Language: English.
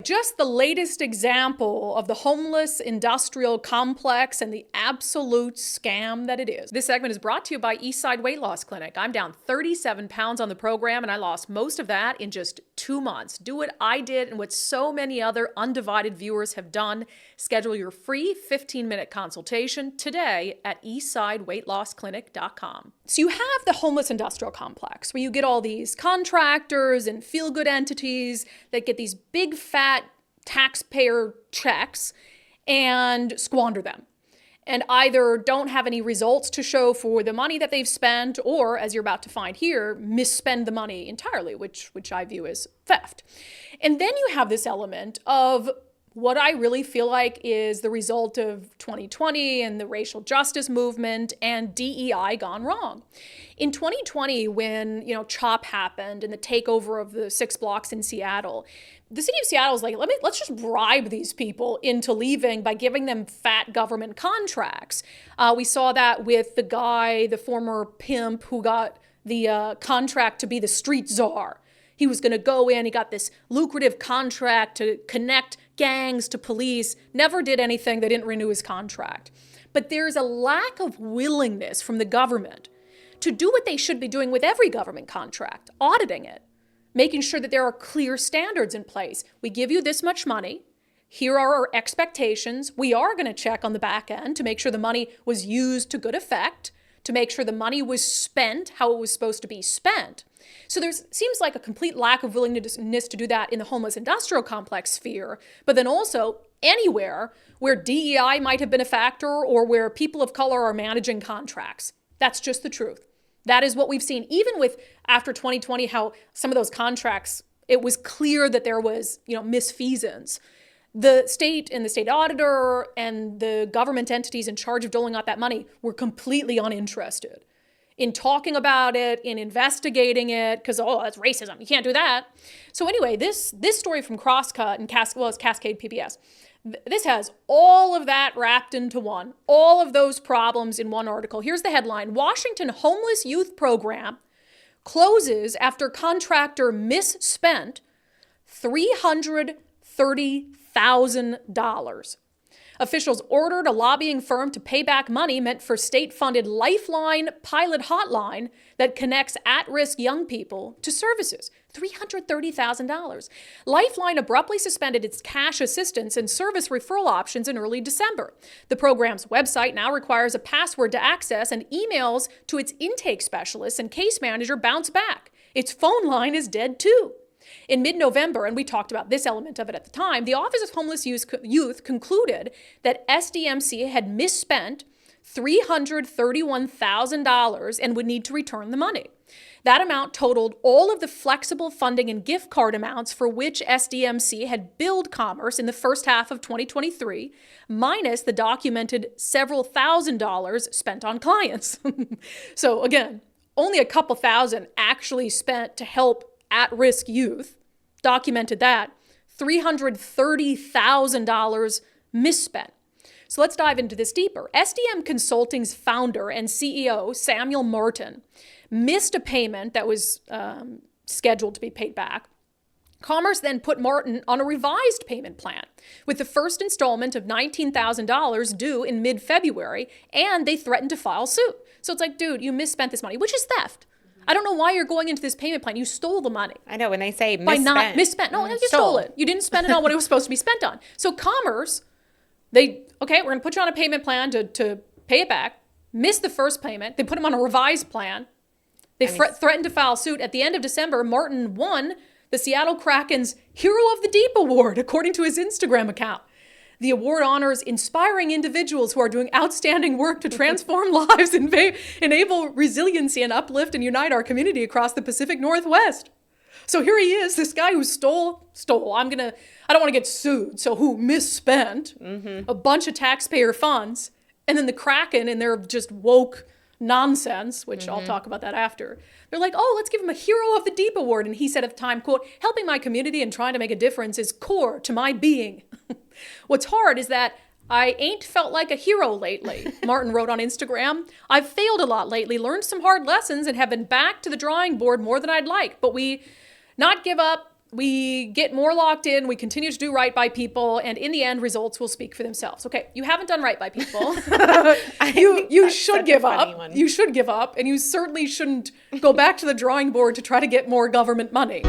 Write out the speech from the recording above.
just the latest example of the homeless industrial complex and the absolute scam that it is. This segment is brought to you by Eastside Weight Loss Clinic. I'm down 37 pounds on the program, and I lost most of that in just 2 months. Do what I did and what so many other undivided viewers have done. Schedule your free 15-minute consultation today at eastsideweightlossclinic.com. So you have the homeless industrial complex where you get all these contractors and feel-good entities that get these big fat taxpayer checks and squander them, and either don't have any results to show for the money that they've spent, or, as you're about to find here, misspend the money entirely, which I view as theft. And then you have this element of what I really feel like is the result of 2020 and the racial justice movement and DEI gone wrong. In 2020, when, CHOP happened and the takeover of the 6 blocks in Seattle, the city of Seattle was like, let's just bribe these people into leaving by giving them fat government contracts. We saw that with the former pimp who got the contract to be the street czar. He was going to go in, he got this lucrative contract to connect gangs to police, never did anything, they didn't renew his contract. But there's a lack of willingness from the government to do what they should be doing with every government contract, auditing it, making sure that there are clear standards in place. We give you this much money, here are our expectations, we are going to check on the back end to make sure the money was used to good effect, to make sure the money was spent how it was supposed to be spent. So there seems like a complete lack of willingness to do that in the homeless industrial complex sphere, but then also anywhere where DEI might have been a factor or where people of color are managing contracts. That's just the truth. That is what we've seen, even with after 2020, how some of those contracts, it was clear that there was, misfeasance. The state and the state auditor and the government entities in charge of doling out that money were completely uninterested in talking about it, in investigating it, because, that's racism. You can't do that. So anyway, this story from Crosscut and it's Cascade PBS. This has all of that wrapped into one, all of those problems in one article. Here's the headline: Washington Homeless Youth Program closes after contractor misspent $330,000. Officials ordered a lobbying firm to pay back money meant for state-funded Lifeline pilot hotline that connects at-risk young people to services. $330,000. Lifeline abruptly suspended its cash assistance and service referral options in early December. The program's website now requires a password to access, and emails to its intake specialists and case manager bounce back. Its phone line is dead too. In mid-November, and we talked about this element of it at the time, the Office of Homeless Youth concluded that SDMC had misspent $331,000 and would need to return the money. That amount totaled all of the flexible funding and gift card amounts for which SDMC had billed Commerce in the first half of 2023, minus the documented several $1,000s spent on clients. So again, only a couple thousand actually spent to help at-risk youth, documented that, $330,000 misspent. So let's dive into this deeper. SDM Consulting's founder and CEO, Samuel Martin, missed a payment that was scheduled to be paid back. Commerce then put Martin on a revised payment plan with the first installment of $19,000 due in mid-February, and they threatened to file suit. So it's like, dude, you misspent this money, which is theft. I don't know why you're going into this payment plan. You stole the monay. I know, when they say misspent. By not misspent. No, you stole it. You didn't spend it on what it was supposed to be spent on. So Commerce, we're going to put you on a payment plan to pay it back. Missed the first payment. They put him on a revised plan. They threatened to file suit. At the end of December, Martin won the Seattle Kraken's Hero of the Deep Award, according to his Instagram account. The award honors inspiring individuals who are doing outstanding work to transform lives and enable resiliency and uplift and unite our community across the Pacific Northwest. So here he is, this guy who stole. I don't want to get sued. So who misspent a bunch of taxpayer funds, and then the Kraken in their just woke nonsense, which I'll talk about that after. They're like, let's give him a Hero of the Deep Award. And he said at the time, quote, "Helping my community and trying to make a difference is core to my being." What's hard is that I ain't felt like a hero lately, Martin wrote on Instagram. I've failed a lot lately, learned some hard lessons, and have been back to the drawing board more than I'd like. But we not give up, we get more locked in, we continue to do right by people, and in the end, results will speak for themselves. Okay, you haven't done right by people. You should give up. You should give up, and you certainly shouldn't go back to the drawing board to try to get more government money.